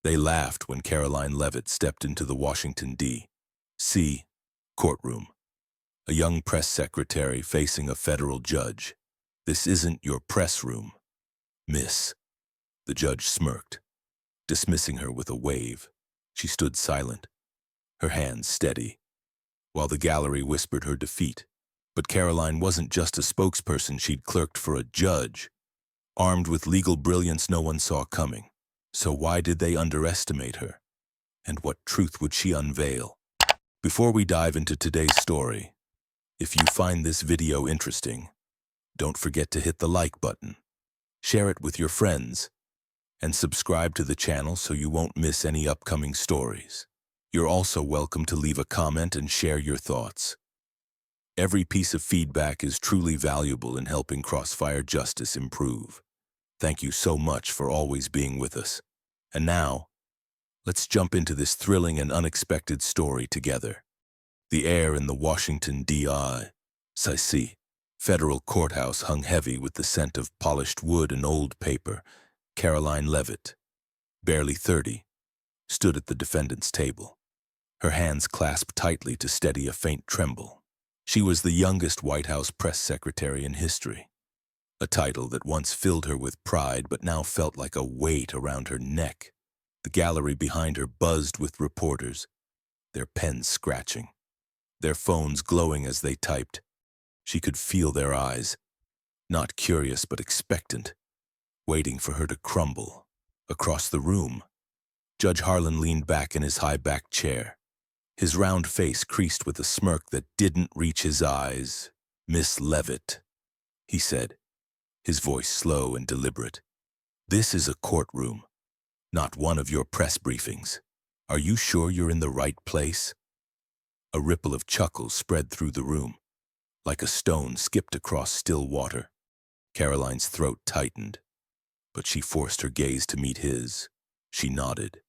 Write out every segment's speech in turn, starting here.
They laughed when Karoline Leavitt stepped into the Washington, D.C. courtroom. A young press secretary facing a federal judge. "This isn't your press room, miss." The judge smirked, dismissing her with a wave. She stood silent, her hands steady, while the gallery whispered her defeat. But Karoline wasn't just a spokesperson, she'd clerked for a judge, armed with legal brilliance no one saw coming. So why did they underestimate her? And what truth would she unveil? Before we dive into today's story, if you find this video interesting, don't forget to hit the like button, share it with your friends, and subscribe to the channel so you won't miss any upcoming stories. You're also welcome to leave a comment and share your thoughts. Every piece of feedback is truly valuable in helping Crossfire Justice improve. Thank you so much for always being with us. And now, let's jump into this thrilling and unexpected story together. The air in the Washington, D.C. federal courthouse hung heavy with the scent of polished wood and old paper. Karoline Leavitt, barely 30, stood at the defendant's table, her hands clasped tightly to steady a faint tremble. She was the youngest White House press secretary in history, a title that once filled her with pride but now felt like a weight around her neck. The gallery behind her buzzed with reporters, their pens scratching, their phones glowing as they typed. She could feel their eyes, not curious but expectant, waiting for her to crumble. Across the room, Judge Harlan leaned back in his high-backed chair, his round face creased with a smirk that didn't reach his eyes. "Miss Leavitt," he said, his voice slow and deliberate. "This is a courtroom, not one of your press briefings. Are you sure you're in the right place?" A ripple of chuckles spread through the room, like a stone skipped across still water. Karoline's throat tightened, but she forced her gaze to meet his. She nodded,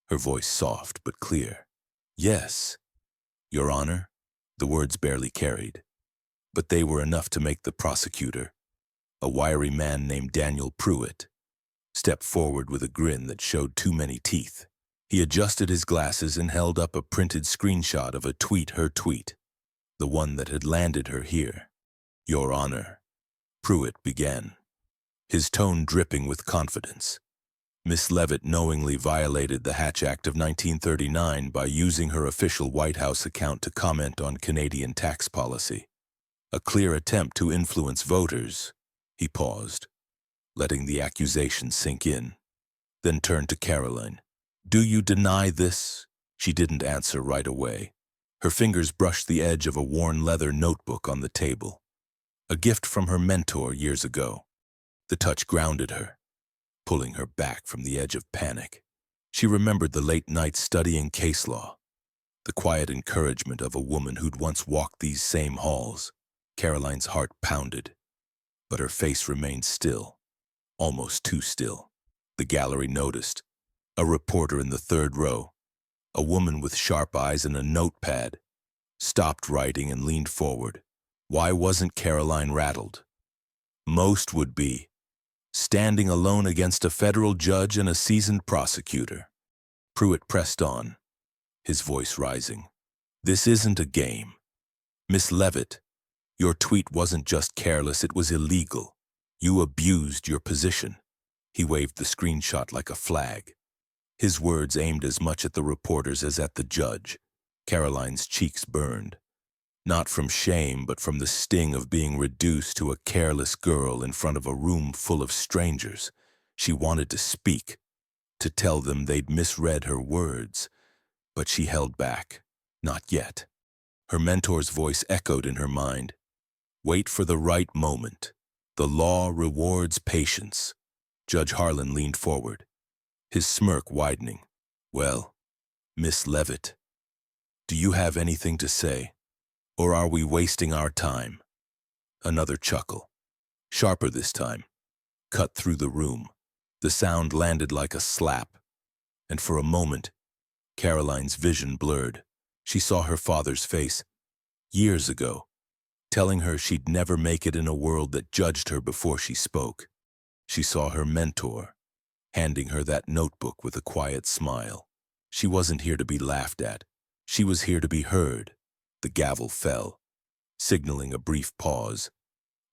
her voice soft but clear. "Yes, Your Honor." The words barely carried, but they were enough to make the prosecutor, a wiry man named Daniel Pruitt, step forward with a grin that showed too many teeth. He adjusted his glasses and held up a printed screenshot of a tweet, her tweet, the one that had landed her here. "Your Honor," Pruitt began, his tone dripping with confidence. "Miss Leavitt knowingly violated the Hatch Act of 1939 by using her official White House account to comment on Canadian tax policy. A clear attempt to influence voters." He paused, letting the accusation sink in, then turned to Karoline. "Do you deny this?" She didn't answer right away. Her fingers brushed the edge of a worn leather notebook on the table, a gift from her mentor years ago. The touch grounded her, pulling her back from the edge of panic. She remembered the late nights studying case law, the quiet encouragement of a woman who'd once walked these same halls. Karoline's heart pounded, but her face remained still, almost too still. The gallery noticed. A reporter in the third row, a woman with sharp eyes and a notepad, stopped writing and leaned forward. Why wasn't Karoline rattled? Most would be, standing alone against a federal judge and a seasoned prosecutor. Pruitt pressed on, his voice rising. "This isn't a game. Miss Leavitt, your tweet wasn't just careless, it was illegal. You abused your position." He waved the screenshot like a flag, his words aimed as much at the reporters as at the judge. Karoline's cheeks burned, not from shame but from the sting of being reduced to a careless girl in front of a room full of strangers. She wanted to speak, to tell them they'd misread her words, but she held back. Not yet. Her mentor's voice echoed in her mind. "Wait for the right moment. The law rewards patience." Judge Harlan leaned forward, his smirk widening. "Well, Miss Leavitt, do you have anything to say? Or are we wasting our time?" Another chuckle, sharper this time, cut through the room. The sound landed like a slap, and for a moment, Karoline's vision blurred. She saw her father's face, years ago, telling her she'd never make it in a world that judged her before she spoke. She saw her mentor, handing her that notebook with a quiet smile. She wasn't here to be laughed at. She was here to be heard. The gavel fell, signaling a brief pause,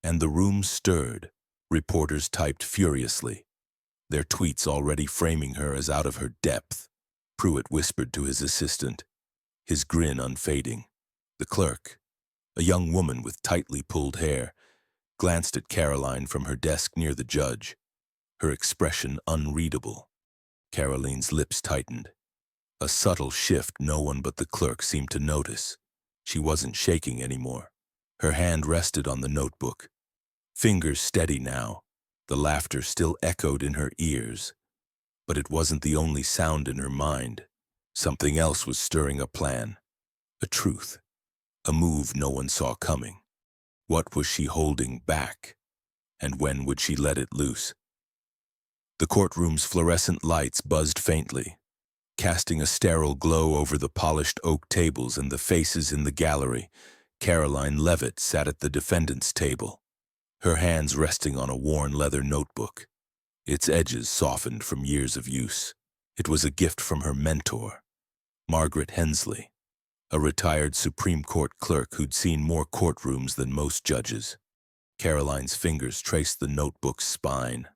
and the room stirred. Reporters typed furiously, their tweets already framing her as out of her depth. Pruitt whispered to his assistant, his grin unfading. The clerk, a young woman with tightly pulled hair, glanced at Karoline from her desk near the judge, her expression unreadable. Karoline's lips tightened, a subtle shift no one but the clerk seemed to notice. She wasn't shaking anymore. Her hand rested on the notebook, fingers steady now. The laughter still echoed in her ears, but it wasn't the only sound in her mind. Something else was stirring a plan, a truth, a move no one saw coming. What was she holding back, and when would she let it loose? The courtroom's fluorescent lights buzzed faintly, casting a sterile glow over the polished oak tables and the faces in the gallery. Karoline Leavitt sat at the defendant's table, her hands resting on a worn leather notebook, its edges softened from years of use. It was a gift from her mentor, Margaret Hensley, a retired Supreme Court clerk who'd seen more courtrooms than most judges. Karoline's fingers traced the notebook's spine,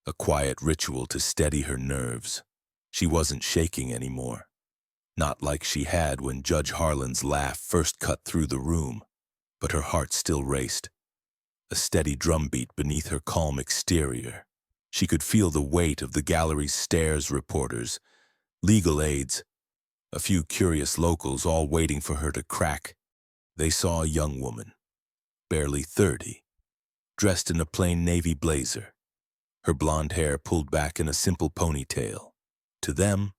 a quiet ritual to steady her nerves. She wasn't shaking anymore, not like she had when Judge Harlan's laugh first cut through the room, but her heart still raced, a steady drumbeat beneath her calm exterior. She could feel the weight of the gallery's stares, reporters, legal aides, a few curious locals all waiting for her to crack. They saw a young woman, barely 30, dressed in a plain navy blazer, her blonde hair pulled back in a simple ponytail. To them,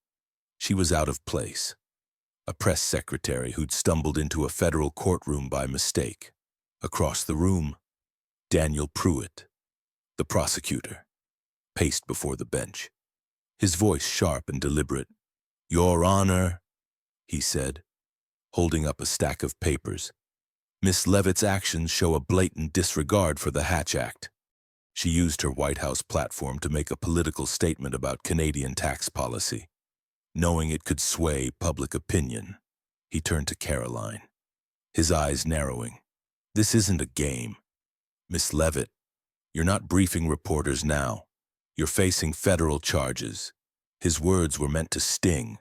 she was out of place, a press secretary who'd stumbled into a federal courtroom by mistake. Across the room, Daniel Pruitt, the prosecutor, paced before the bench, his voice sharp and deliberate. "Your Honor," he said, holding up a stack of papers. "Miss Leavitt's actions show a blatant disregard for the Hatch Act. She used her White House platform to make a political statement about Canadian tax policy, knowing it could sway public opinion." He turned to Karoline, his eyes narrowing. "This isn't a game. Miss Leavitt, you're not briefing reporters now. You're facing federal charges." His words were meant to sting,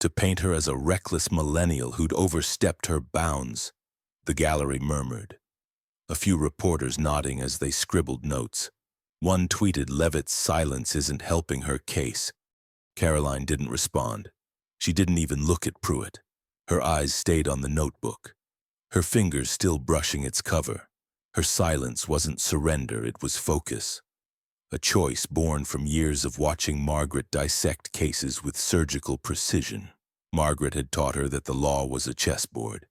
to paint her as a reckless millennial who'd overstepped her bounds. The gallery murmured, a few reporters nodding as they scribbled notes. One tweeted, "Leavitt's silence isn't helping her case." Karoline didn't respond. She didn't even look at Pruitt. Her eyes stayed on the notebook, her fingers still brushing its cover. Her silence wasn't surrender, it was focus. A choice born from years of watching Margaret dissect cases with surgical precision. Margaret had taught her that the law was a chessboard,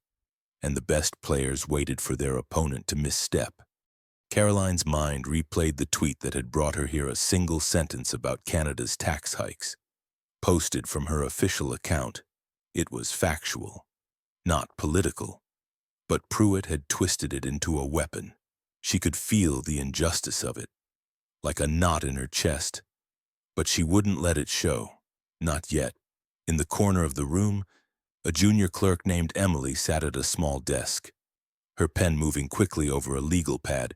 and the best players waited for their opponent to misstep. Karoline's mind replayed the tweet that had brought her here, a single sentence about Canada's tax hikes, posted from her official account. It was factual, not political. But Pruitt had twisted it into a weapon. She could feel the injustice of it, like a knot in her chest. But she wouldn't let it show. Not yet. In the corner of the room, a junior clerk named Emily sat at a small desk, her pen moving quickly over a legal pad.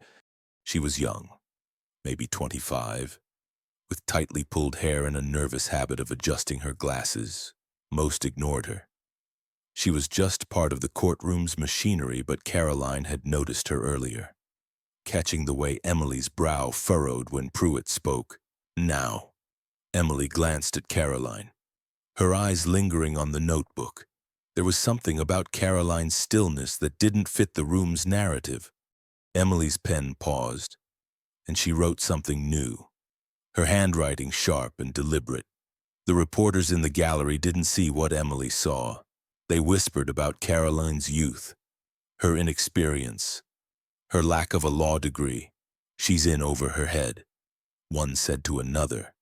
She was young, maybe 25, with tightly pulled hair and a nervous habit of adjusting her glasses. Most ignored her. She was just part of the courtroom's machinery, but Karoline had noticed her earlier, catching the way Emily's brow furrowed when Pruitt spoke. "Now." Emily glanced at Karoline, her eyes lingering on the notebook. There was something about Karoline's stillness that didn't fit the room's narrative. Emily's pen paused, and she wrote something new, her handwriting sharp and deliberate. The reporters in the gallery didn't see what Emily saw. They whispered about Karoline's youth, her inexperience, her lack of a law degree. "She's in over her head," one said to another,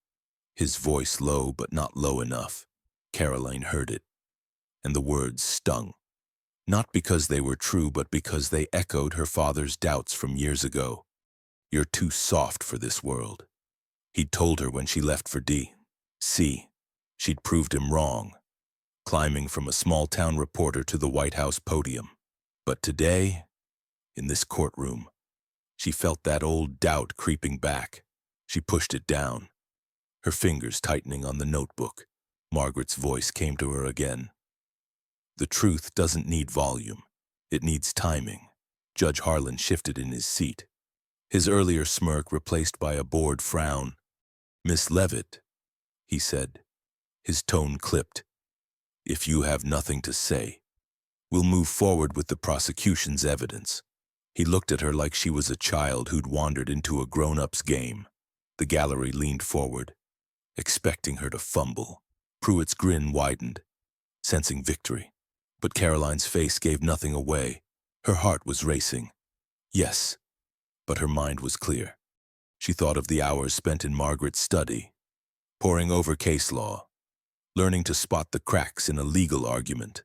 his voice low but not low enough. Karoline heard it, and the words stung, not because they were true, but because they echoed her father's doubts from years ago. "You're too soft for this world." He'd told her when she left for D.C. She'd proved him wrong, climbing from a small-town reporter to the White House podium. But today, in this courtroom, she felt that old doubt creeping back. She pushed it down, her fingers tightening on the notebook. Margaret's voice came to her again. The truth doesn't need volume. It needs timing. Judge Harlan shifted in his seat, his earlier smirk replaced by a bored frown. "Miss Leavitt," he said, his tone clipped, "if you have nothing to say, we'll move forward with the prosecution's evidence." He looked at her like she was a child who'd wandered into a grown-up's game. The gallery leaned forward, expecting her to fumble. Pruitt's grin widened, sensing victory. But Karoline's face gave nothing away. Her heart was racing. Yes, but her mind was clear. She thought of the hours spent in Margaret's study, poring over case law, learning to spot the cracks in a legal argument.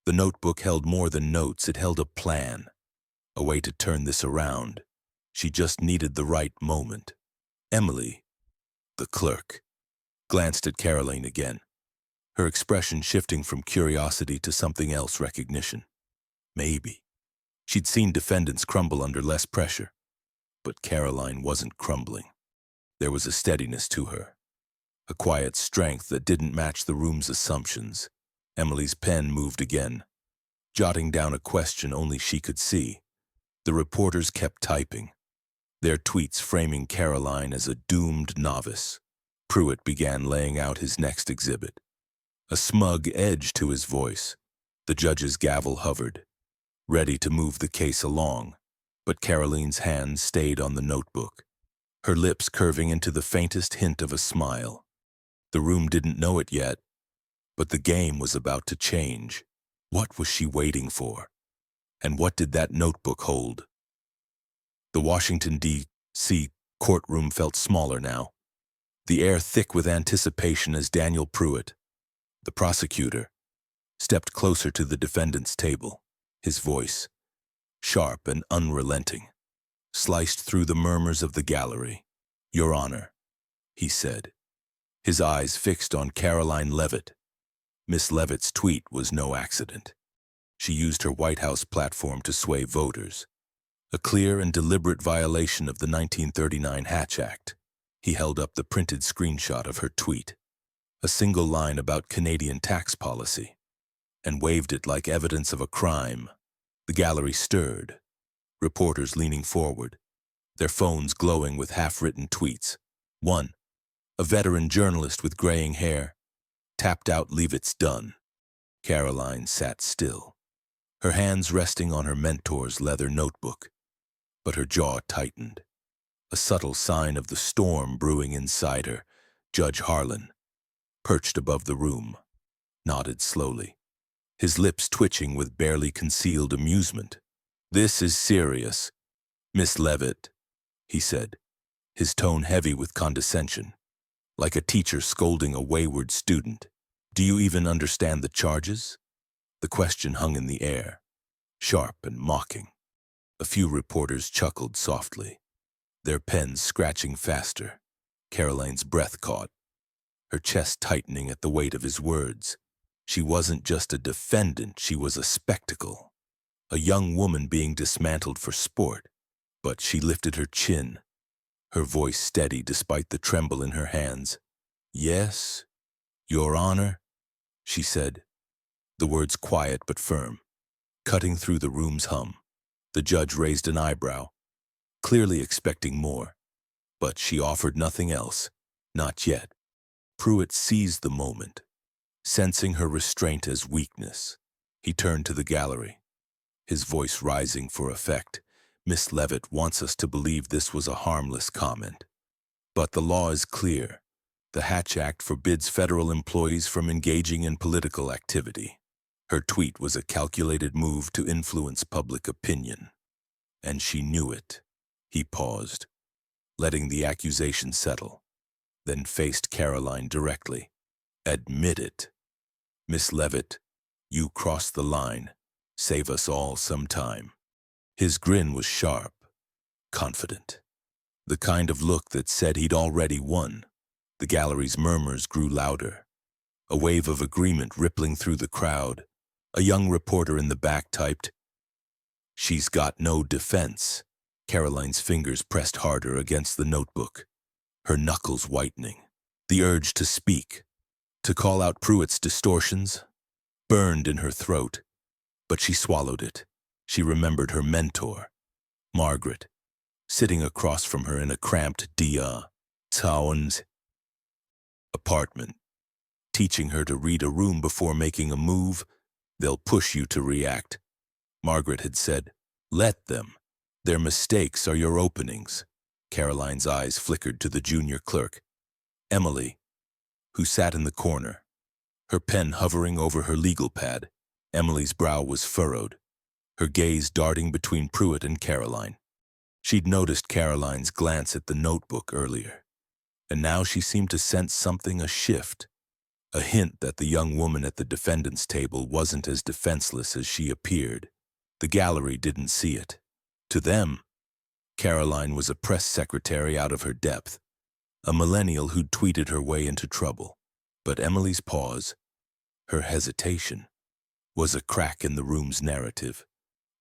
The notebook held more than notes, it held a plan, a way to turn this around. She just needed the right moment. Emily, the clerk, glanced at Karoline again, her expression shifting from curiosity to something else, recognition. Maybe. She'd seen defendants crumble under less pressure, but Karoline wasn't crumbling. There was a steadiness to her, a quiet strength that didn't match the room's assumptions. Emily's pen moved again, jotting down a question only she could see. The reporters kept typing, their tweets framing Karoline as a doomed novice. Pruitt began laying out his next exhibit, a smug edge to his voice. The judge's gavel hovered, ready to move the case along, but Karoline's hand stayed on the notebook, her lips curving into the faintest hint of a smile. The room didn't know it yet, but the game was about to change. What was she waiting for? And what did that notebook hold? The Washington, D.C. courtroom felt smaller now, the air thick with anticipation as Daniel Pruitt, the prosecutor, stepped closer to the defendant's table. His voice, sharp and unrelenting, sliced through the murmurs of the gallery. "Your Honor," he said, his eyes fixed on Karoline Leavitt. Miss Leavitt's tweet was no accident. She used her White House platform to sway voters, a clear and deliberate violation of the 1939 Hatch Act. He held up the printed screenshot of her tweet, a single line about Canadian tax policy, and waved it like evidence of a crime. The gallery stirred, reporters leaning forward, their phones glowing with half-written tweets. One, a veteran journalist with graying hair, tapped out "Leavitt's done." Karoline sat still, her hands resting on her mentor's leather notebook, but her jaw tightened, a subtle sign of the storm brewing inside her. Judge Harlan, perched above the room, nodded slowly, his lips twitching with barely concealed amusement. "This is serious, Miss Leavitt," he said, his tone heavy with condescension, like a teacher scolding a wayward student. "Do you even understand the charges?" The question hung in the air, sharp and mocking. A few reporters chuckled softly, their pens scratching faster. Karoline's breath caught, her chest tightening at the weight of his words. She wasn't just a defendant, she was a spectacle, a young woman being dismantled for sport. But she lifted her chin, her voice steady despite the tremble in her hands. "Yes, Your Honor," she said, the words quiet but firm, cutting through the room's hum. The judge raised an eyebrow, clearly expecting more, but she offered nothing else, not yet. Pruitt seized the moment, sensing her restraint as weakness. He turned to the gallery, his voice rising for effect. "Miss Leavitt wants us to believe this was a harmless comment. But the law is clear. The Hatch Act forbids federal employees from engaging in political activity." Her tweet was a calculated move to influence public opinion, and she knew it. He paused, letting the accusation settle, then faced Karoline directly. "Admit it. Miss Leavitt, you crossed the line. Save us all some time." His grin was sharp, confident. The kind of look that said he'd already won. The gallery's murmurs grew louder. A wave of agreement rippling through the crowd. A young reporter in the back typed, "She's got no defense." Karoline's fingers pressed harder against the notebook, her knuckles whitening. The urge to speak, to call out Pruitt's distortions, burned in her throat, but she swallowed it. She remembered her mentor, Margaret, sitting across from her in a cramped Towns apartment, teaching her to read a room before making a move. They'll push you to react. Margaret had said, "Let them. Their mistakes are your openings." Karoline's eyes flickered to the junior clerk, Emily, who sat in the corner, her pen hovering over her legal pad. Emily's brow was furrowed, her gaze darting between Pruitt and Karoline. She'd noticed Karoline's glance at the notebook earlier, and now she seemed to sense something, a shift, a hint that the young woman at the defendant's table wasn't as defenseless as she appeared. The gallery didn't see it. To them, Karoline was a press secretary out of her depth, a millennial who'd tweeted her way into trouble. But Emily's pause, her hesitation, was a crack in the room's narrative.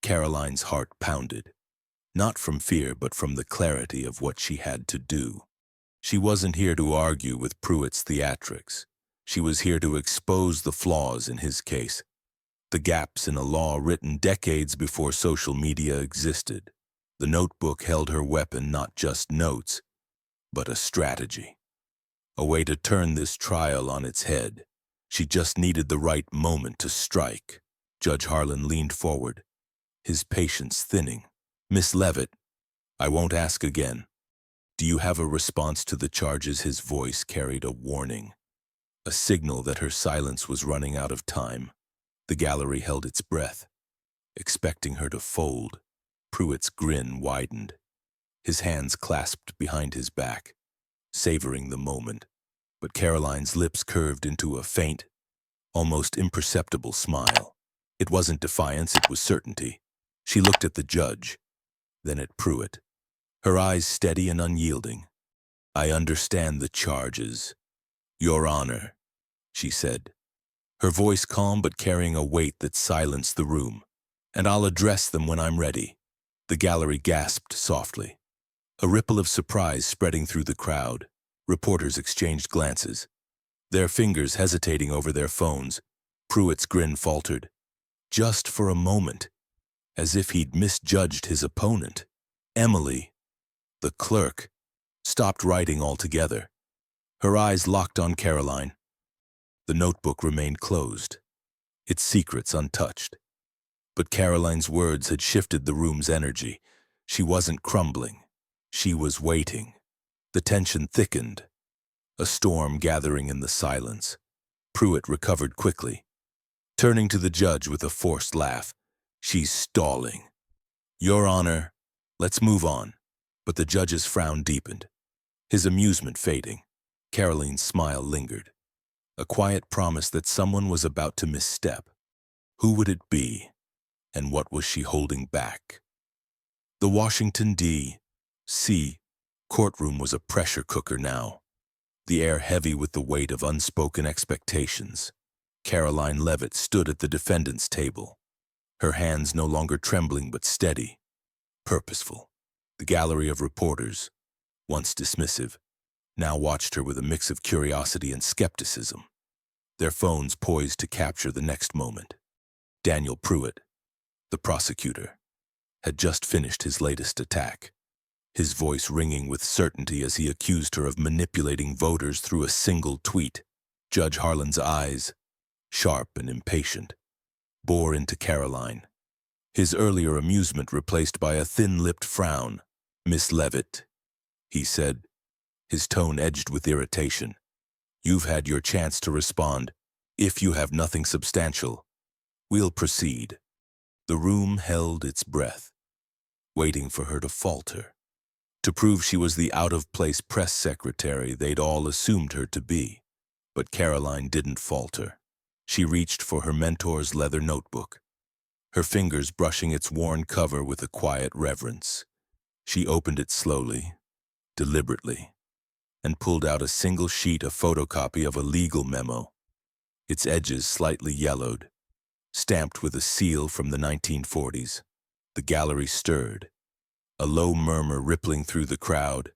Karoline's heart pounded, not from fear but from the clarity of what she had to do. She wasn't here to argue with Pruitt's theatrics. She was here to expose the flaws in his case, the gaps in a law written decades before social media existed. The notebook held her weapon, not just notes, but a strategy, a way to turn this trial on its head. She just needed the right moment to strike. Judge Harlan leaned forward, his patience thinning. "Miss Leavitt, I won't ask again. Do you have a response to the charges?" His voice carried a warning, a signal that her silence was running out of time. The gallery held its breath, expecting her to fold. Pruitt's grin widened, his hands clasped behind his back, savoring the moment. But Karoline's lips curved into a faint, almost imperceptible smile. It wasn't defiance, it was certainty. She looked at the judge, then at Pruitt, her eyes steady and unyielding. "I understand the charges, Your Honor," she said, her voice calm but carrying a weight that silenced the room. "And I'll address them when I'm ready." The gallery gasped softly, a ripple of surprise spreading through the crowd. Reporters exchanged glances, their fingers hesitating over their phones. Pruitt's grin faltered, just for a moment, as if he'd misjudged his opponent. Emily, the clerk, stopped writing altogether. Her eyes locked on Karoline. The notebook remained closed, its secrets untouched. But Karoline's words had shifted the room's energy. She wasn't crumbling. She was waiting. The tension thickened, a storm gathering in the silence. Pruitt recovered quickly, turning to the judge with a forced laugh. "She's stalling. Your Honor, let's move on." But the judge's frown deepened, his amusement fading. Karoline's smile lingered, a quiet promise that someone was about to misstep. Who would it be, and what was she holding back? The Washington, D.C. courtroom was a pressure cooker now, the air heavy with the weight of unspoken expectations. Karoline Leavitt stood at the defendant's table, her hands no longer trembling but steady, purposeful. The gallery of reporters, once dismissive, now watched her with a mix of curiosity and skepticism, their phones poised to capture the next moment. Daniel Pruitt, the prosecutor, had just finished his latest attack, his voice ringing with certainty as he accused her of manipulating voters through a single tweet. Judge Harlan's eyes, sharp and impatient, bore into Karoline, his earlier amusement replaced by a thin-lipped frown. "Miss Leavitt," he said, his tone edged with irritation, "you've had your chance to respond. If you have nothing substantial, we'll proceed." The room held its breath, waiting for her to falter, to prove she was the out-of-place press secretary they'd all assumed her to be. But Karoline didn't falter. She reached for her mentor's leather notebook, her fingers brushing its worn cover with a quiet reverence. She opened it slowly, deliberately, and pulled out a single sheet, a photocopy of a legal memo, its edges slightly yellowed, stamped with a seal from the 1940s. The gallery stirred, a low murmur rippling through the crowd.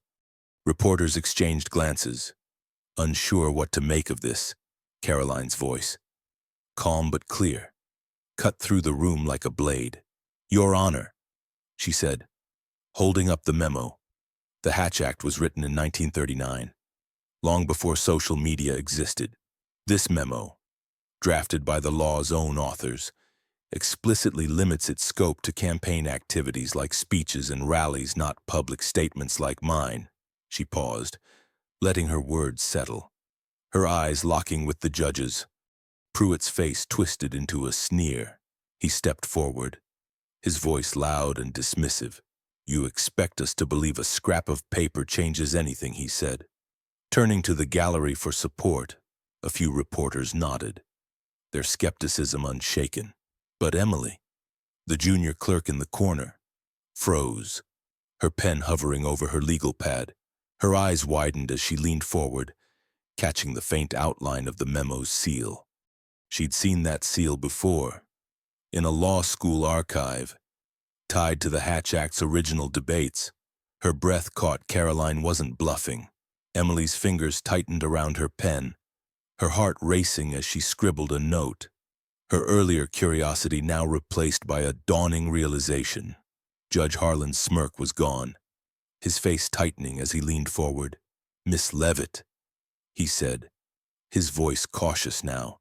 Reporters exchanged glances, unsure what to make of this. Karoline's voice, calm but clear, cut through the room like a blade. "Your Honor," she said, holding up the memo. The Hatch Act was written in 1939, long before social media existed. This memo, drafted by the law's own authors, explicitly limits its scope to campaign activities like speeches and rallies, not public statements like mine. She paused, letting her words settle, her eyes locking with the judge's. Pruitt's face twisted into a sneer. He stepped forward, his voice loud and dismissive. "You expect us to believe a scrap of paper changes anything," he said. Turning to the gallery for support, a few reporters nodded, their skepticism unshaken. But Emily, the junior clerk in the corner, froze, her pen hovering over her legal pad. Her eyes widened as she leaned forward, catching the faint outline of the memo's seal. She'd seen that seal before, in a law school archive, tied to the Hatch Act's original debates. Her breath caught. Karoline wasn't bluffing. Emily's fingers tightened around her pen, her heart racing as she scribbled a note, her earlier curiosity now replaced by a dawning realization. Judge Harlan's smirk was gone, his face tightening as he leaned forward. "Miss Leavitt," he said, his voice cautious now,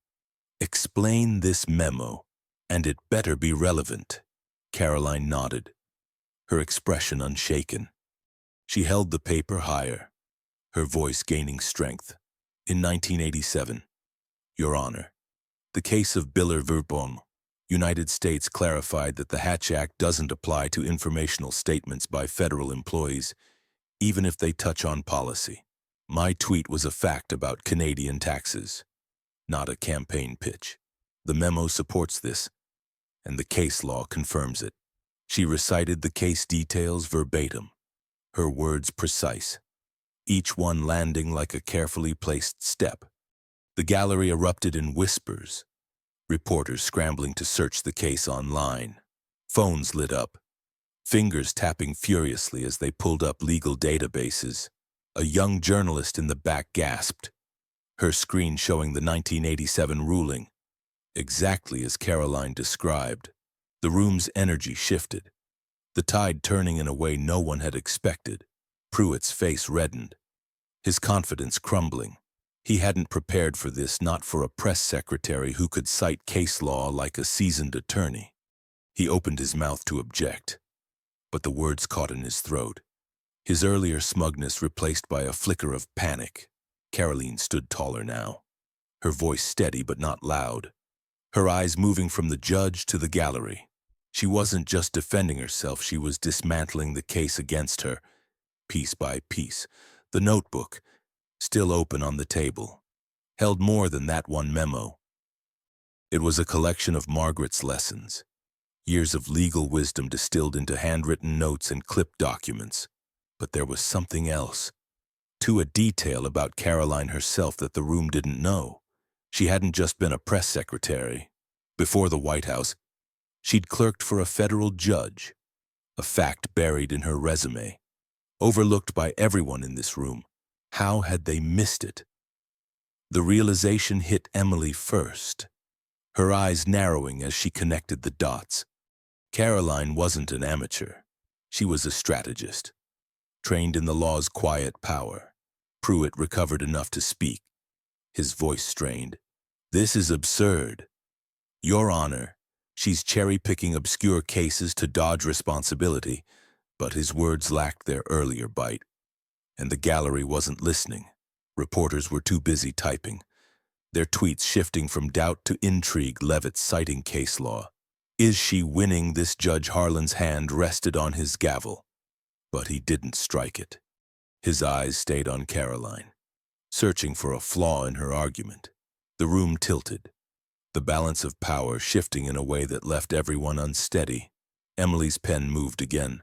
"explain this memo, and it better be relevant." Karoline nodded, her expression unshaken. She held the paper higher, her voice gaining strength. "In 1987, Your Honor, the case of Biller Verboom, United States clarified that the Hatch Act doesn't apply to informational statements by federal employees, even if they touch on policy. My tweet was a fact about Canadian taxes, not a campaign pitch. The memo supports this, and the case law confirms it." She recited the case details verbatim, her words precise, each one landing like a carefully placed step. The gallery erupted in whispers, reporters scrambling to search the case online. Phones lit up, fingers tapping furiously as they pulled up legal databases. A young journalist in the back gasped, her screen showing the 1987 ruling, exactly as Karoline described. The room's energy shifted, the tide turning in a way no one had expected. Pruitt's face reddened, his confidence crumbling. He hadn't prepared for this, not for a press secretary who could cite case law like a seasoned attorney. He opened his mouth to object, but the words caught in his throat, his earlier smugness replaced by a flicker of panic. Karoline stood taller now, her voice steady but not loud, her eyes moving from the judge to the gallery. She wasn't just defending herself, she was dismantling the case against her, piece by piece. The notebook, still open on the table, held more than that one memo. It was a collection of Margaret's lessons, years of legal wisdom distilled into handwritten notes and clipped documents. But there was something else, a detail about Karoline herself that the room didn't know. She hadn't just been a press secretary. Before the White House, she'd clerked for a federal judge, a fact buried in her resume, overlooked by everyone in this room. How had they missed it? The realization hit Emily first, her eyes narrowing as she connected the dots. Karoline wasn't an amateur. She was a strategist, trained in the law's quiet power. Pruitt recovered enough to speak, his voice strained. "This is absurd. Your Honor, she's cherry-picking obscure cases to dodge responsibility," but his words lacked their earlier bite. And the gallery wasn't listening. Reporters were too busy typing, their tweets shifting from doubt to intrigue. Leavitt citing case law. Is she winning? This Judge Harlan's hand rested on his gavel, but he didn't strike it. His eyes stayed on Karoline, searching for a flaw in her argument. The room tilted, the balance of power shifting in a way that left everyone unsteady. Emily's pen moved again,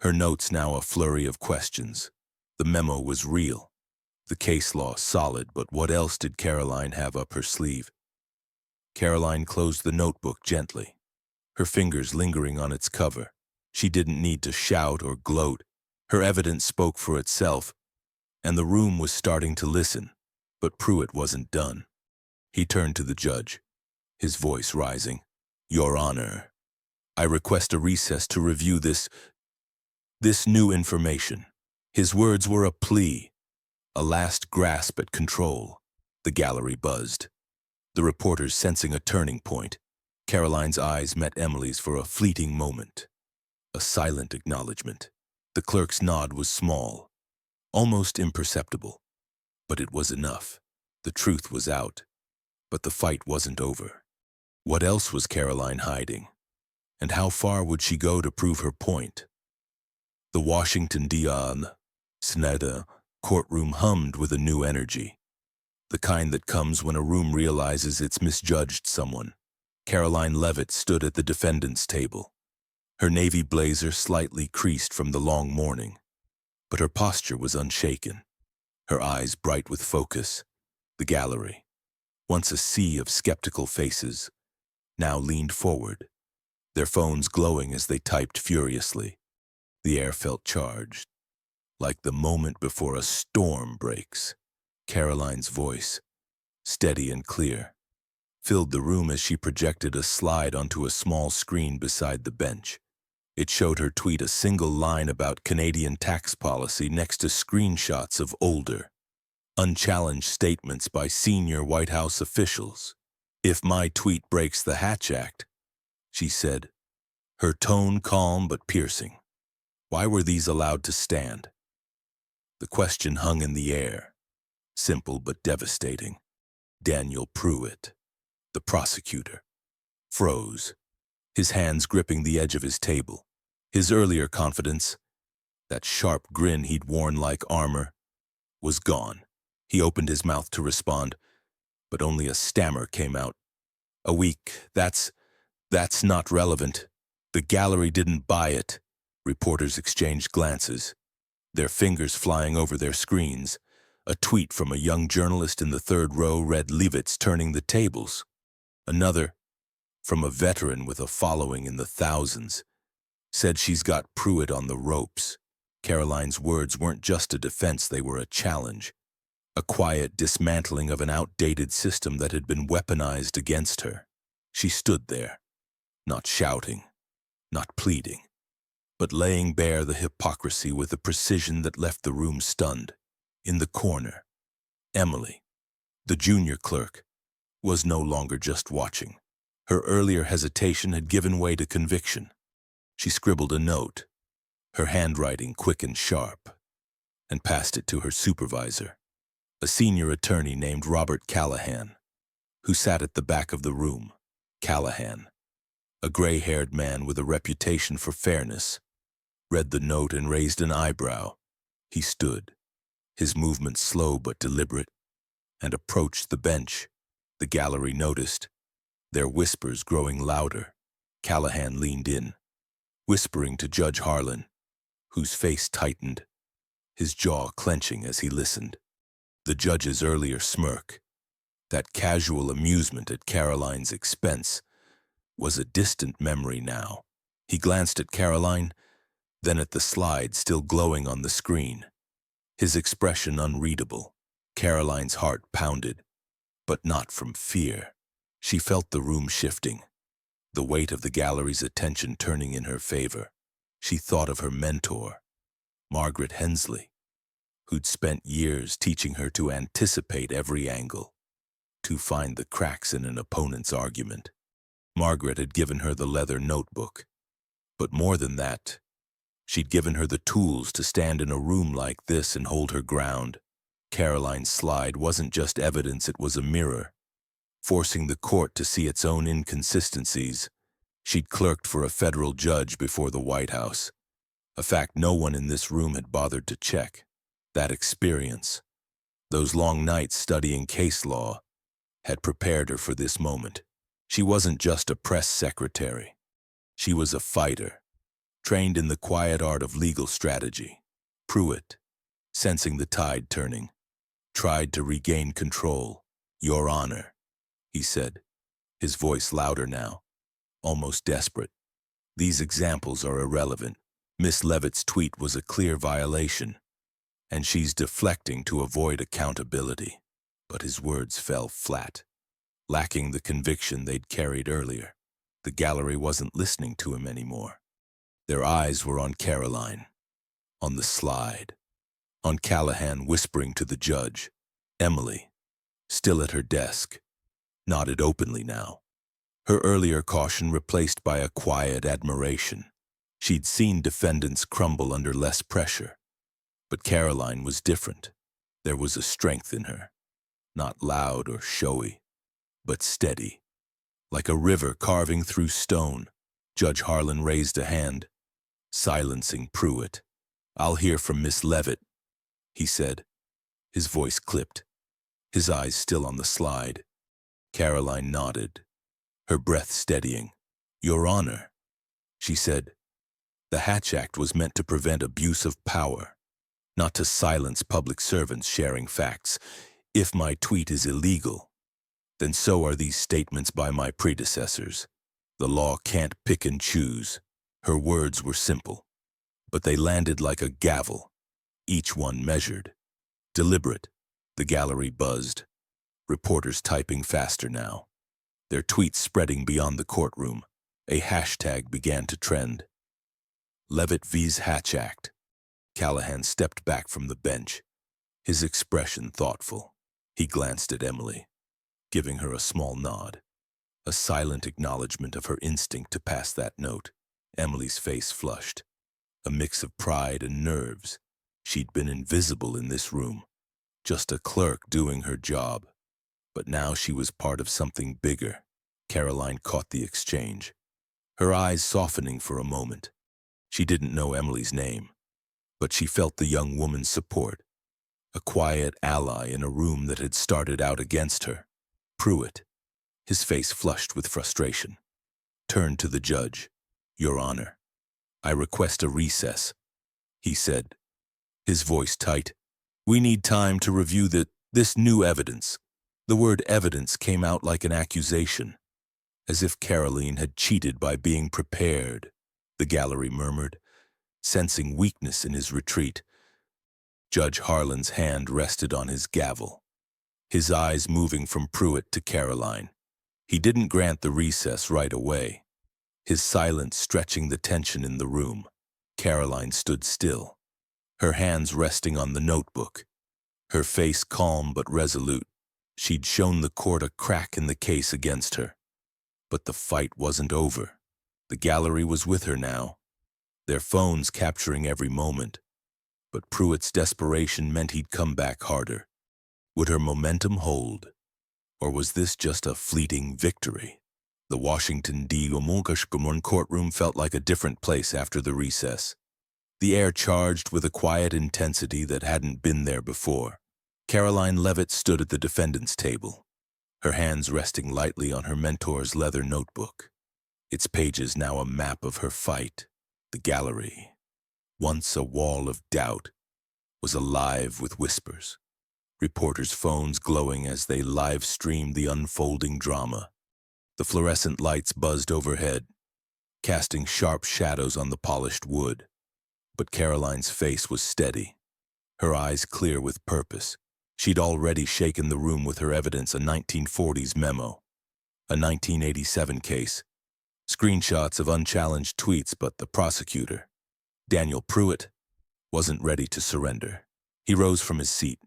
her notes now a flurry of questions. The memo was real, the case law solid, but what else did Karoline have up her sleeve? Karoline closed the notebook gently, her fingers lingering on its cover. She didn't need to shout or gloat. Her evidence spoke for itself, and the room was starting to listen. But Pruitt wasn't done. He turned to the judge, his voice rising. "Your Honor, I request a recess to review this new information." His words were a plea, a last grasp at control. The gallery buzzed, the reporters sensing a turning point. Karoline's eyes met Emily's for a fleeting moment, a silent acknowledgement. The clerk's nod was small, almost imperceptible, but it was enough. The truth was out, but the fight wasn't over. What else was Karoline hiding? And how far would she go to prove her point? The Washington, D.C. courtroom hummed with a new energy, the kind that comes when a room realizes it's misjudged someone. Karoline Leavitt stood at the defendant's table, her navy blazer slightly creased from the long morning, but her posture was unshaken, her eyes bright with focus. The gallery, once a sea of skeptical faces, now leaned forward, their phones glowing as they typed furiously. The air felt charged, like the moment before a storm breaks. Karoline's voice, steady and clear, filled the room as she projected a slide onto a small screen beside the bench. It showed her tweet a single line about Canadian tax policy next to screenshots of older, unchallenged statements by senior White House officials. "If my tweet breaks the Hatch Act," she said, her tone calm but piercing. Why were these allowed to stand? The question hung in the air, simple but devastating. Daniel Pruitt, the prosecutor, froze, his hands gripping the edge of his table. His earlier confidence, that sharp grin he'd worn like armor, was gone. He opened his mouth to respond, but only a stammer came out. "A week, that's not relevant. The gallery didn't buy it." Reporters exchanged glances, their fingers flying over their screens. A tweet from a young journalist in the third row read, "Leavitt's turning the tables." Another, from a veteran with a following in the thousands, said, "She's got Pruitt on the ropes." Karoline's words weren't just a defense, they were a challenge, a quiet dismantling of an outdated system that had been weaponized against her. She stood there, not shouting, not pleading, but laying bare the hypocrisy with a precision that left the room stunned. In the corner, Emily, the junior clerk, was no longer just watching. Her earlier hesitation had given way to conviction. She scribbled a note, her handwriting quick and sharp, and passed it to her supervisor, a senior attorney named Robert Callahan, who sat at the back of the room. Callahan, a gray-haired man with a reputation for fairness, read the note and raised an eyebrow. He stood, his movements slow but deliberate, and approached the bench. The gallery noticed, their whispers growing louder. Callahan leaned in, whispering to Judge Harlan, whose face tightened, his jaw clenching as he listened. The judge's earlier smirk, that casual amusement at Karoline's expense, was a distant memory now. He glanced at Karoline, then at the slide still glowing on the screen, his expression unreadable. Karoline's heart pounded, but not from fear. She felt the room shifting, the weight of the gallery's attention turning in her favor. She thought of her mentor, Margaret Hensley, who'd spent years teaching her to anticipate every angle, to find the cracks in an opponent's argument. Margaret had given her the leather notebook, but more than that, she'd given her the tools to stand in a room like this and hold her ground. Karoline's slide wasn't just evidence, it was a mirror, forcing the court to see its own inconsistencies. She'd clerked for a federal judge before the White House, a fact no one in this room had bothered to check. That experience, those long nights studying case law, had prepared her for this moment. She wasn't just a press secretary. She was a fighter, trained in the quiet art of legal strategy. Pruitt, sensing the tide turning, tried to regain control. "Your Honor," he said, his voice louder now, almost desperate. "These examples are irrelevant. Miss Leavitt's tweet was a clear violation, and she's deflecting to avoid accountability." But his words fell flat, lacking the conviction they'd carried earlier. The gallery wasn't listening to him anymore. Their eyes were on Karoline, on the slide, on Callahan whispering to the judge. Emily, still at her desk, nodded openly now, her earlier caution replaced by a quiet admiration. She'd seen defendants crumble under less pressure, but Karoline was different. There was a strength in her, not loud or showy, but steady, like a river carving through stone. Judge Harlan raised a hand, silencing Pruitt. "I'll hear from Miss Leavitt," he said. His voice clipped, his eyes still on the slide. Karoline nodded, her breath steadying. "Your Honor," she said, "the Hatch Act was meant to prevent abuse of power, not to silence public servants sharing facts. If my tweet is illegal, then so are these statements by my predecessors. The law can't pick and choose." Her words were simple, but they landed like a gavel, each one measured, deliberate. The gallery buzzed, reporters typing faster now, their tweets spreading beyond the courtroom. A hashtag began to trend. "Leavitt vs. Hatch Act." Callahan stepped back from the bench, his expression thoughtful. He glanced at Emily, giving her a small nod, a silent acknowledgement of her instinct to pass that note. Emily's face flushed, a mix of pride and nerves. She'd been invisible in this room, just a clerk doing her job. But now she was part of something bigger. Karoline caught the exchange, her eyes softening for a moment. She didn't know Emily's name, but she felt the young woman's support, a quiet ally in a room that had started out against her. Pruitt, his face flushed with frustration, turned to the judge. "Your Honor, I request a recess," he said, his voice tight. "We need time to review this new evidence." The word evidence came out like an accusation, as if Karoline had cheated by being prepared. The gallery murmured, sensing weakness in his retreat. Judge Harlan's hand rested on his gavel, his eyes moving from Pruitt to Karoline. He didn't grant the recess right away, his silence stretching the tension in the room. Karoline stood still, her hands resting on the notebook, her face calm but resolute. She'd shown the court a crack in the case against her. But the fight wasn't over. The gallery was with her now, their phones capturing every moment. But Pruitt's desperation meant he'd come back harder. Would her momentum hold? Or was this just a fleeting victory? The Washington D.C. courtroom felt like a different place after the recess. The air charged with a quiet intensity that hadn't been there before. Karoline Leavitt stood at the defendant's table, her hands resting lightly on her mentor's leather notebook, its pages now a map of her fight. The gallery, once a wall of doubt, was alive with whispers, reporters' phones glowing as they live-streamed the unfolding drama. The fluorescent lights buzzed overhead, casting sharp shadows on the polished wood. But Karoline's face was steady, her eyes clear with purpose. She'd already shaken the room with her evidence, a 1940s memo, a 1987 case, screenshots of unchallenged tweets, but the prosecutor, Daniel Pruitt, wasn't ready to surrender. He rose from his seat,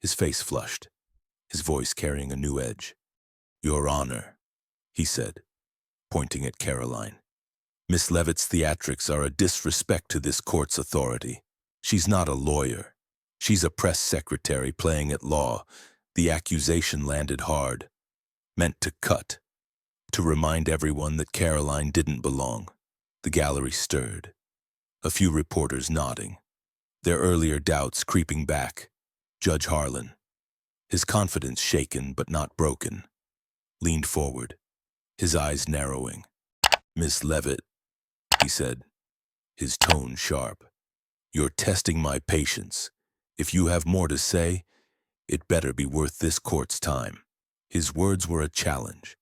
his face flushed, his voice carrying a new edge. "Your Honor," he said, pointing at Karoline. "Miss Leavitt's theatrics are a disrespect to this court's authority. She's not a lawyer. She's a press secretary playing at law." The accusation landed hard, meant to cut, to remind everyone that Karoline didn't belong. The gallery stirred, a few reporters nodding, their earlier doubts creeping back. Judge Harlan, his confidence shaken but not broken, leaned forward, his eyes narrowing. "Miss Leavitt," he said, his tone sharp, "you're testing my patience. If you have more to say, it better be worth this court's time. His words were a challenge,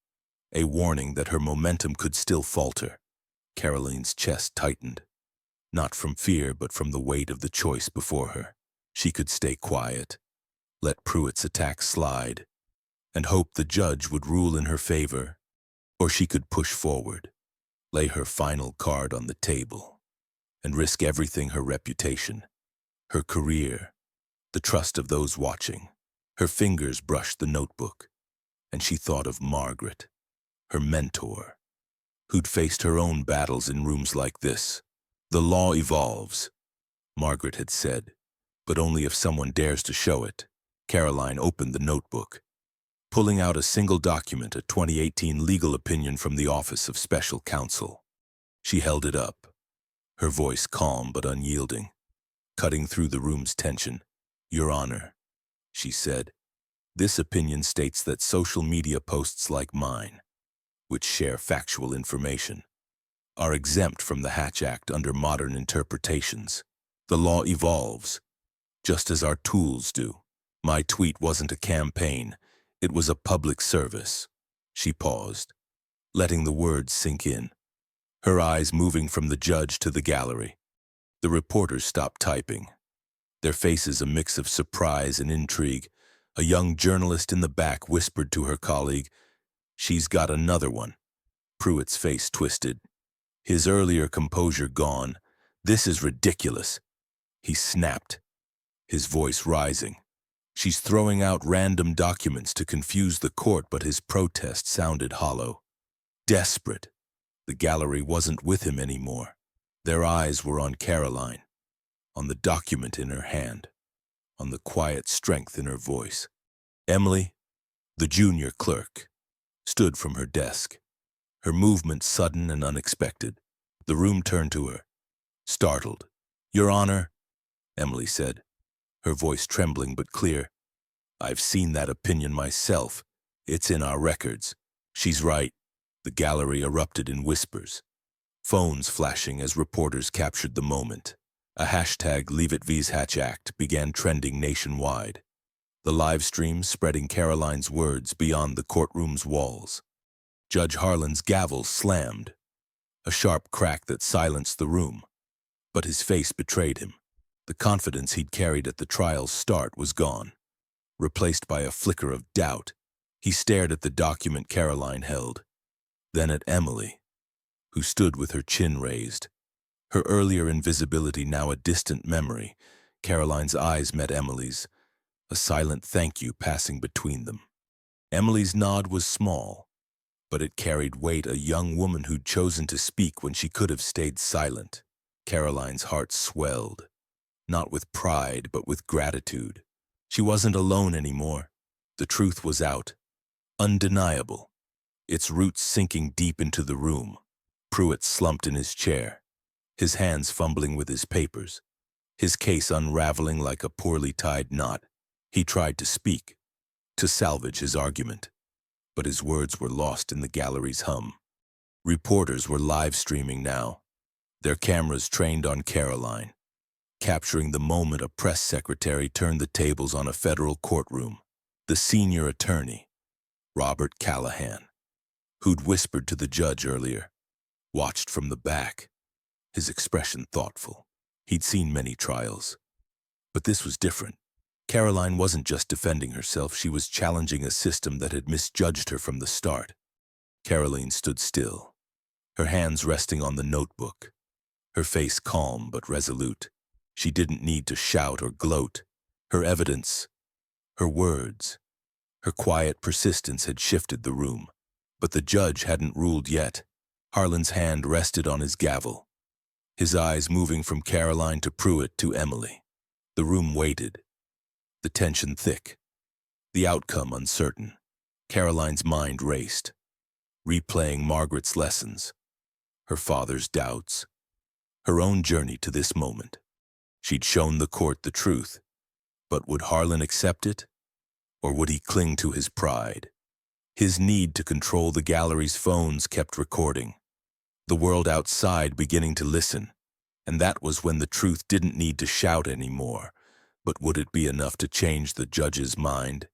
a warning that her momentum could still falter. Karoline's chest tightened, not from fear but from the weight of the choice before her. She could stay quiet, let Pruitt's attack slide, and hope the judge would rule in her favor, or she could push forward, lay her final card on the table, and risk everything: her reputation, her career, the trust of those watching. Her fingers brushed the notebook, and she thought of Margaret, her mentor, who'd faced her own battles in rooms like this. The law evolves, Margaret had said, but only if someone dares to show it. Karoline opened the notebook, pulling out a single document, a 2018 legal opinion from the Office of Special Counsel. She held it up, her voice calm but unyielding, cutting through the room's tension. "Your Honor," she said, "this opinion states that social media posts like mine, which share factual information, are exempt from the Hatch Act under modern interpretations. The law evolves, just as our tools do. My tweet wasn't a campaign, it was a public service." She paused, letting the words sink in, her eyes moving from the judge to the gallery. The reporters stopped typing, their faces a mix of surprise and intrigue. A young journalist in the back whispered to her colleague, "She's got another one." Pruitt's face twisted, his earlier composure gone. "This is ridiculous," he snapped, his voice rising. "She's throwing out random documents to confuse the court," but his protest sounded hollow, desperate. The gallery wasn't with him anymore. Their eyes were on Karoline, on the document in her hand, on the quiet strength in her voice. Emily, the junior clerk, stood from her desk, her movement sudden and unexpected. The room turned to her, startled. "Your Honor," Emily said, her voice trembling but clear, "I've seen that opinion myself. It's in our records." "She's right." The gallery erupted in whispers, phones flashing as reporters captured the moment. A hashtag Leavitt vs. Hatch Act began trending nationwide, the live stream spreading Karoline's words beyond the courtroom's walls. Judge Harlan's gavel slammed, a sharp crack that silenced the room, but his face betrayed him. The confidence he'd carried at the trial's start was gone, replaced by a flicker of doubt. He stared at the document Karoline held, then at Emily, who stood with her chin raised, her earlier invisibility now a distant memory. Karoline's eyes met Emily's, a silent thank you passing between them. Emily's nod was small, but it carried weight, a young woman who'd chosen to speak when she could have stayed silent. Karoline's heart swelled, not with pride but with gratitude. She wasn't alone anymore. The truth was out, undeniable, its roots sinking deep into the room. Pruitt slumped in his chair, his hands fumbling with his papers, his case unraveling like a poorly tied knot. He tried to speak, to salvage his argument, but his words were lost in the gallery's hum. Reporters were live streaming now, their cameras trained on Karoline, capturing the moment a press secretary turned the tables on a federal courtroom. The senior attorney, Robert Callahan, who'd whispered to the judge earlier, watched from the back, his expression thoughtful. He'd seen many trials, but this was different. Karoline wasn't just defending herself, she was challenging a system that had misjudged her from the start. Karoline stood still, her hands resting on the notebook, her face calm but resolute. She didn't need to shout or gloat. Her evidence, her words, her quiet persistence had shifted the room. But the judge hadn't ruled yet. Harlan's hand rested on his gavel, his eyes moving from Karoline to Pruitt to Emily. The room waited, the tension thick, the outcome uncertain. Karoline's mind raced, replaying Margaret's lessons, her father's doubts, her own journey to this moment. She'd shown the court the truth, but would Harlan accept it? Or would he cling to his pride? His need to control the gallery's phones kept recording, the world outside beginning to listen, and that was when the truth didn't need to shout anymore. But would it be enough to change the judge's mind?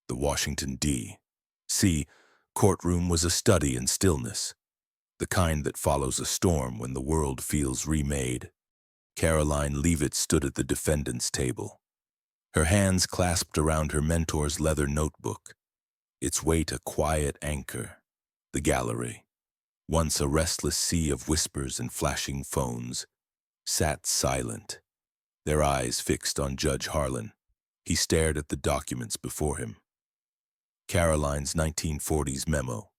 The Washington, D.C. courtroom was a study in stillness, the kind that follows a storm when the world feels remade. Karoline Leavitt stood at the defendant's table, her hands clasped around her mentor's leather notebook, its weight a quiet anchor. The gallery, once a restless sea of whispers and flashing phones, sat silent, their eyes fixed on Judge Harlan. He stared at the documents before him. Karoline's 1940s memo,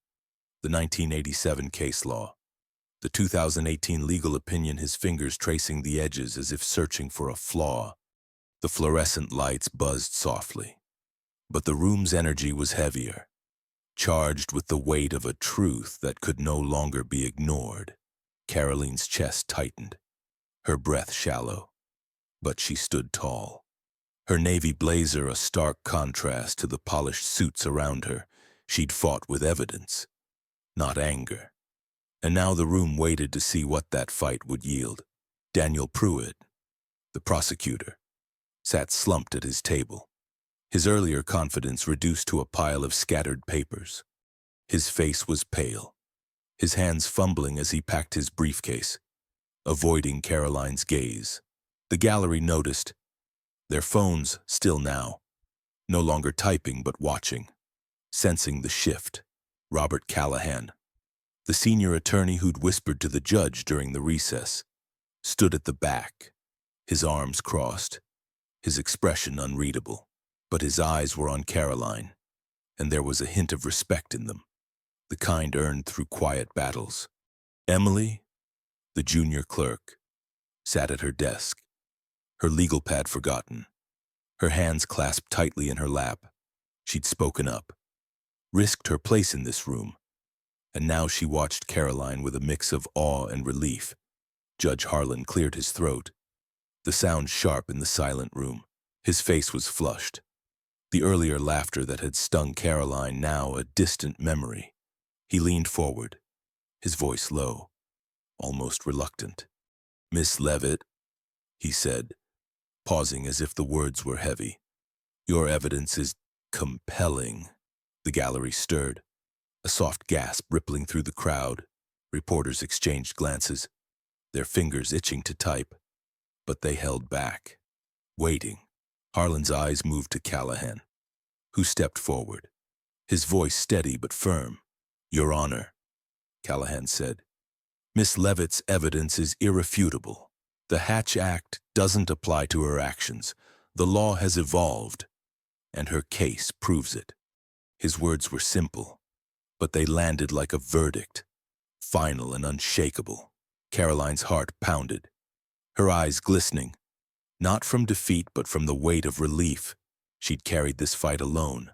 the 1987 case law, the 2018 legal opinion, his fingers tracing the edges as if searching for a flaw. The fluorescent lights buzzed softly, but the room's energy was heavier, charged with the weight of a truth that could no longer be ignored. Karoline's chest tightened, her breath shallow, but she stood tall, her navy blazer a stark contrast to the polished suits around her. She'd fought with evidence, not anger. And now the room waited to see what that fight would yield. Daniel Pruitt, the prosecutor, sat slumped at his table, his earlier confidence reduced to a pile of scattered papers. His face was pale, his hands fumbling as he packed his briefcase, avoiding Karoline's gaze. The gallery noticed, their phones still now, no longer typing but watching, sensing the shift. Robert Callahan, the senior attorney who'd whispered to the judge during the recess, stood at the back, his arms crossed, his expression unreadable. But his eyes were on Karoline, and there was a hint of respect in them, the kind earned through quiet battles. Emily, the junior clerk, sat at her desk, her legal pad forgotten, her hands clasped tightly in her lap. She'd spoken up, risked her place in this room, and now she watched Karoline with a mix of awe and relief. Judge Harlan cleared his throat, the sound sharp in the silent room. His face was flushed, the earlier laughter that had stung Karoline now a distant memory. He leaned forward, his voice low, almost reluctant. "Miss Leavitt," he said, pausing as if the words were heavy, "your evidence is compelling." The gallery stirred, a soft gasp rippling through the crowd. Reporters exchanged glances, their fingers itching to type, but they held back, waiting. Harlan's eyes moved to Callahan, who stepped forward, his voice steady but firm. "Your Honor," Callahan said, "Miss Leavitt's evidence is irrefutable. The Hatch Act doesn't apply to her actions. The law has evolved, and her case proves it." His words were simple, but they landed like a verdict, final and unshakable. Karoline's heart pounded, her eyes glistening, not from defeat but from the weight of relief. She'd carried this fight alone,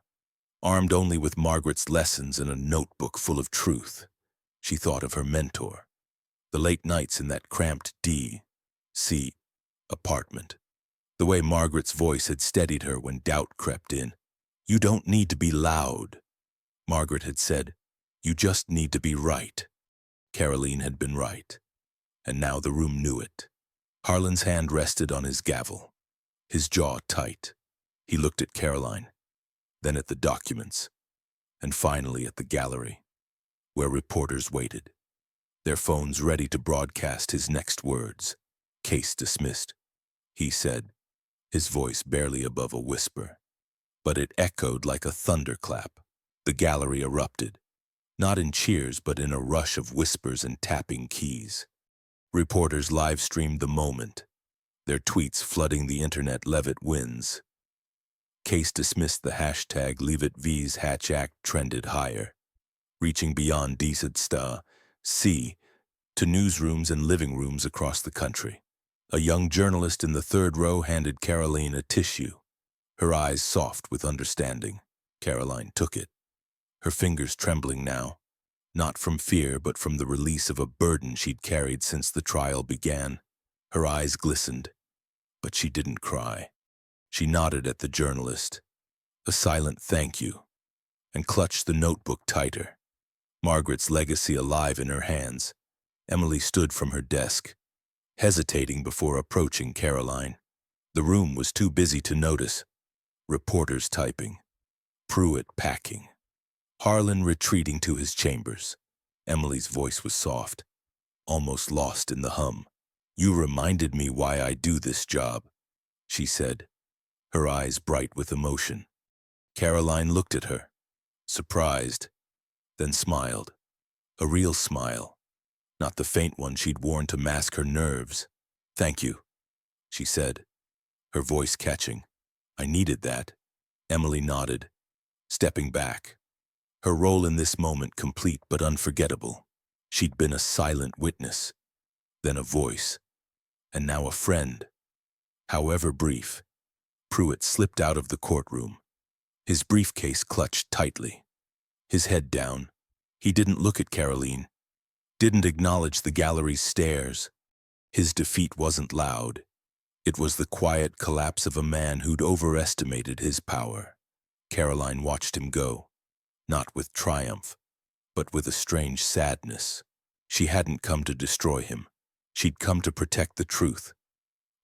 armed only with Margaret's lessons and a notebook full of truth. She thought of her mentor, the late nights in that cramped D.C. apartment, the way Margaret's voice had steadied her when doubt crept in. "You don't need to be loud," Margaret had said. "You just need to be right." Karoline had been right, and now the room knew it. Harlan's hand rested on his gavel, his jaw tight. He looked at Karoline, then at the documents, and finally at the gallery, where reporters waited, their phones ready to broadcast his next words. "Case dismissed," he said, his voice barely above a whisper. But it echoed like a thunderclap. The gallery erupted, not in cheers but in a rush of whispers and tapping keys. Reporters live-streamed the moment, their tweets flooding the internet. "Leavitt wins." "Case dismissed." The hashtag Leavitt vs. Hatch Act trended higher, reaching beyond D.C. to newsrooms and living rooms across the country. A young journalist in the third row handed Karoline a tissue, her eyes soft with understanding. Karoline took it, her fingers trembling now, not from fear but from the release of a burden she'd carried since the trial began. Her eyes glistened, but she didn't cry. She nodded at the journalist, a silent thank you, and clutched the notebook tighter, Margaret's legacy alive in her hands. Emily stood from her desk, hesitating before approaching Karoline. The room was too busy to notice. Reporters typing, Pruitt packing, Harlan retreating to his chambers. Emily's voice was soft, almost lost in the hum. "You reminded me why I do this job," she said, her eyes bright with emotion. Karoline looked at her, surprised, then smiled. A real smile, not the faint one she'd worn to mask her nerves. "Thank you," she said, her voice catching. "I needed that." Emily nodded, stepping back. Her role in this moment complete but unforgettable. She'd been a silent witness, then a voice, and now a friend. However brief, Pruitt slipped out of the courtroom, his briefcase clutched tightly. His head down, he didn't look at Karoline, didn't acknowledge the gallery's stares. His defeat wasn't loud. It was the quiet collapse of a man who'd overestimated his power. Karoline watched him go, not with triumph, but with a strange sadness. She hadn't come to destroy him. She'd come to protect the truth,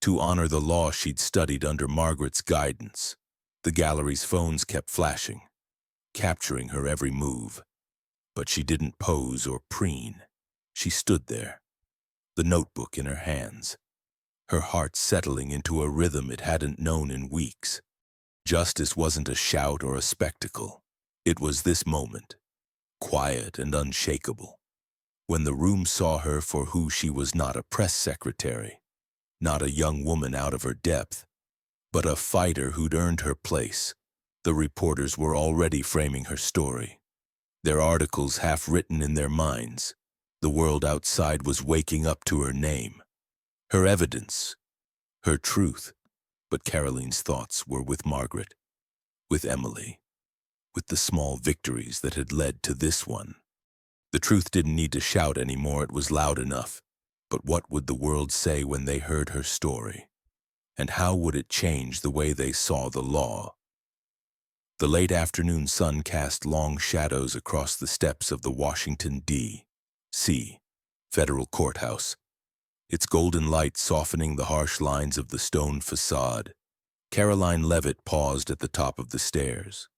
to honor the law she'd studied under Margaret's guidance. The gallery's phones kept flashing, capturing her every move. But she didn't pose or preen. She stood there, the notebook in her hands, her heart settling into a rhythm it hadn't known in weeks. Justice wasn't a shout or a spectacle. It was this moment, quiet and unshakable. When the room saw her for who she was, not a press secretary, not a young woman out of her depth, but a fighter who'd earned her place. The reporters were already framing her story, their articles half written in their minds. The world outside was waking up to her name, her evidence, her truth. But Karoline's thoughts were with Margaret, with Emily, with the small victories that had led to this one. The truth didn't need to shout anymore, it was loud enough. But what would the world say when they heard her story? And how would it change the way they saw the law? The late afternoon sun cast long shadows across the steps of the Washington, D.C. Federal Courthouse, its golden light softening the harsh lines of the stone facade. Karoline Leavitt paused at the top of the stairs,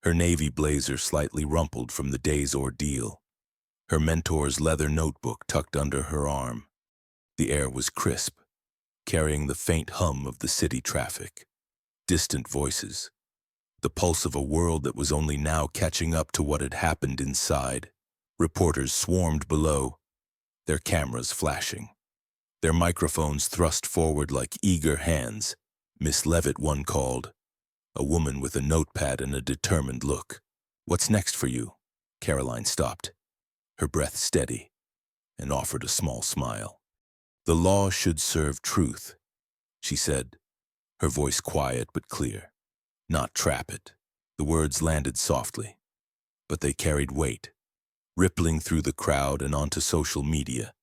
her navy blazer slightly rumpled from the day's ordeal, her mentor's leather notebook tucked under her arm. The air was crisp, carrying the faint hum of the city traffic, distant voices, the pulse of a world that was only now catching up to what had happened inside. Reporters swarmed below, their cameras flashing, their microphones thrust forward like eager hands. "Miss Leavitt," one called, a woman with a notepad and a determined look. "What's next for you?" Karoline stopped, her breath steady, and offered a small smile. "The law should serve truth," she said, her voice quiet but clear. "Not trap it." The words landed softly, but they carried weight, rippling through the crowd and onto social media,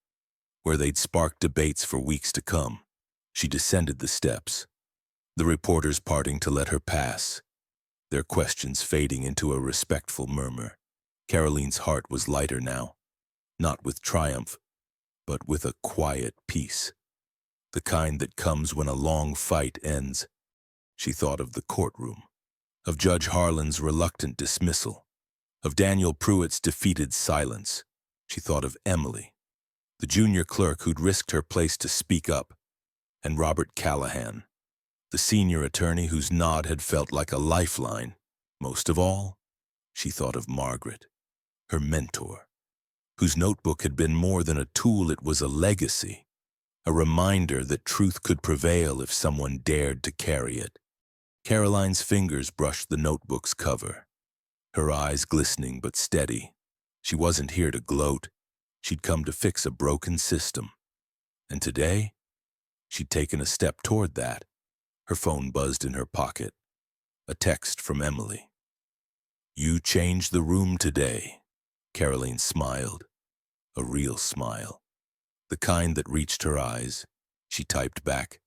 where they'd spark debates for weeks to come. She descended the steps, the reporters parting to let her pass, their questions fading into a respectful murmur. Karoline's heart was lighter now, not with triumph, but with a quiet peace, the kind that comes when a long fight ends. She thought of the courtroom, of Judge Harlan's reluctant dismissal, of Daniel Pruitt's defeated silence. She thought of Emily, the junior clerk who'd risked her place to speak up, and Robert Callahan, the senior attorney whose nod had felt like a lifeline. Most of all, she thought of Margaret, her mentor, whose notebook had been more than a tool, it was a legacy, a reminder that truth could prevail if someone dared to carry it. Karoline's fingers brushed the notebook's cover, her eyes glistening but steady. She wasn't here to gloat. She'd come to fix a broken system. And today, she'd taken a step toward that. Her phone buzzed in her pocket. A text from Emily. "You changed the room today." Karoline smiled, a real smile, the kind that reached her eyes. She typed back,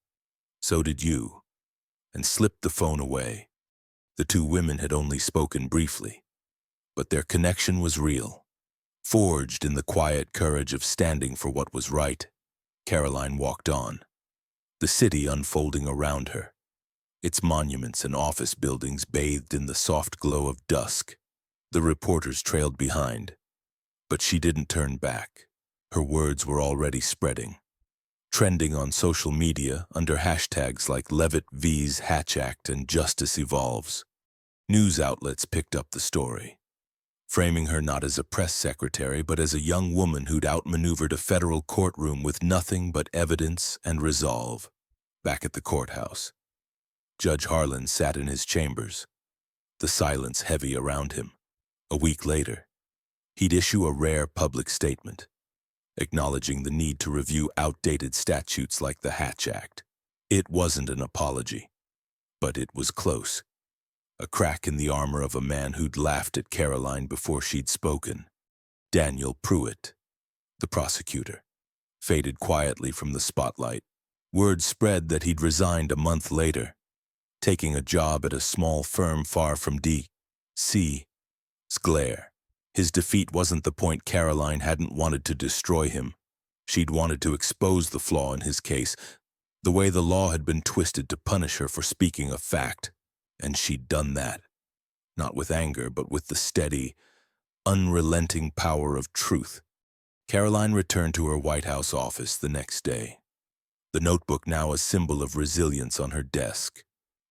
"So did you," and slipped the phone away. The two women had only spoken briefly, but their connection was real, forged in the quiet courage of standing for what was right. Karoline walked on, the city unfolding around her, its monuments and office buildings bathed in the soft glow of dusk. The reporters trailed behind, but she didn't turn back. Her words were already spreading, trending on social media under hashtags like Leavitt vs. Hatch Act and Justice Evolves. News outlets picked up the story, framing her not as a press secretary but as a young woman who'd outmaneuvered a federal courtroom with nothing but evidence and resolve. Back at the courthouse, Judge Harlan sat in his chambers, the silence heavy around him. A week later, he'd issue a rare public statement, acknowledging the need to review outdated statutes like the Hatch Act. It wasn't an apology, but it was close. A crack in the armor of a man who'd laughed at Karoline before she'd spoken. Daniel Pruitt, the prosecutor, faded quietly from the spotlight. Word spread that he'd resigned a month later, taking a job at a small firm far from D.C.'s glare. His defeat wasn't the point. Karoline hadn't wanted to destroy him. She'd wanted to expose the flaw in his case, the way the law had been twisted to punish her for speaking a fact. And she'd done that, not with anger, but with the steady, unrelenting power of truth. Karoline returned to her White House office the next day, the notebook now a symbol of resilience on her desk.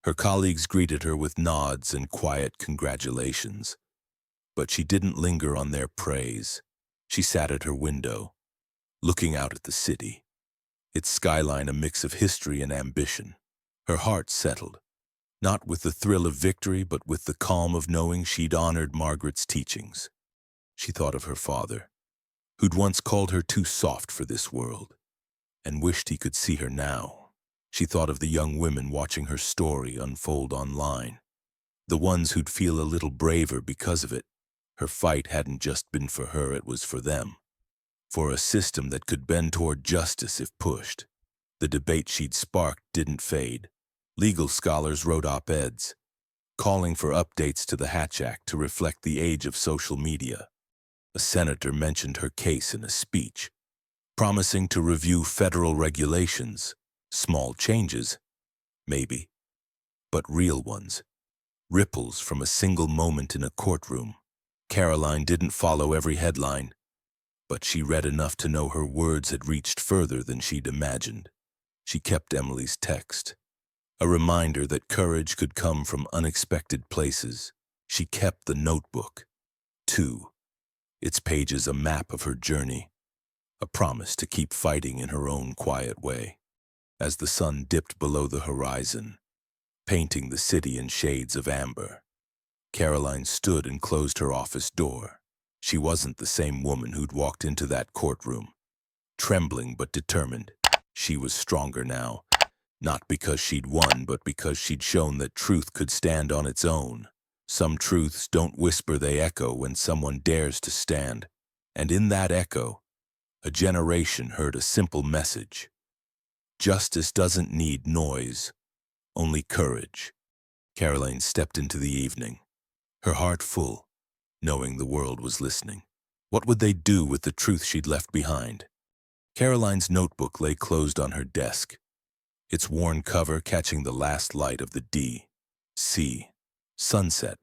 Her colleagues greeted her with nods and quiet congratulations. But she didn't linger on their praise. She sat at her window, looking out at the city, its skyline a mix of history and ambition. Her heart settled, not with the thrill of victory, but with the calm of knowing she'd honored Margaret's teachings. She thought of her father, who'd once called her too soft for this world, and wished he could see her now. She thought of the young women watching her story unfold online, the ones who'd feel a little braver because of it. Her fight hadn't just been for her, it was for them, for a system that could bend toward justice if pushed. The debate she'd sparked didn't fade. Legal scholars wrote op-eds, calling for updates to the Hatch Act to reflect the age of social media. A senator mentioned her case in a speech, promising to review federal regulations. Small changes, maybe, but real ones. Ripples from a single moment in a courtroom. Karoline didn't follow every headline, but she read enough to know her words had reached further than she'd imagined. She kept Emily's text, a reminder that courage could come from unexpected places. She kept the notebook, too, its pages a map of her journey, a promise to keep fighting in her own quiet way. As the sun dipped below the horizon, painting the city in shades of amber, Karoline stood and closed her office door. She wasn't the same woman who'd walked into that courtroom, trembling but determined. She was stronger now, not because she'd won, but because she'd shown that truth could stand on its own. Some truths don't whisper, they echo when someone dares to stand. And in that echo, a generation heard a simple message. Justice doesn't need noise, only courage. Karoline stepped into the evening, her heart full, knowing the world was listening. What would they do with the truth she'd left behind? Karoline's notebook lay closed on her desk, its worn cover catching the last light of the D.C. sunset.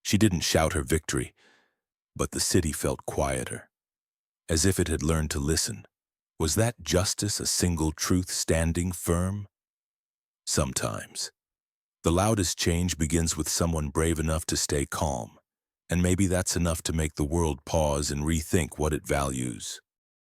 She didn't shout her victory, but the city felt quieter, as if it had learned to listen. Was that justice a single truth standing firm? Sometimes. The loudest change begins with someone brave enough to stay calm, and maybe that's enough to make the world pause and rethink what it values.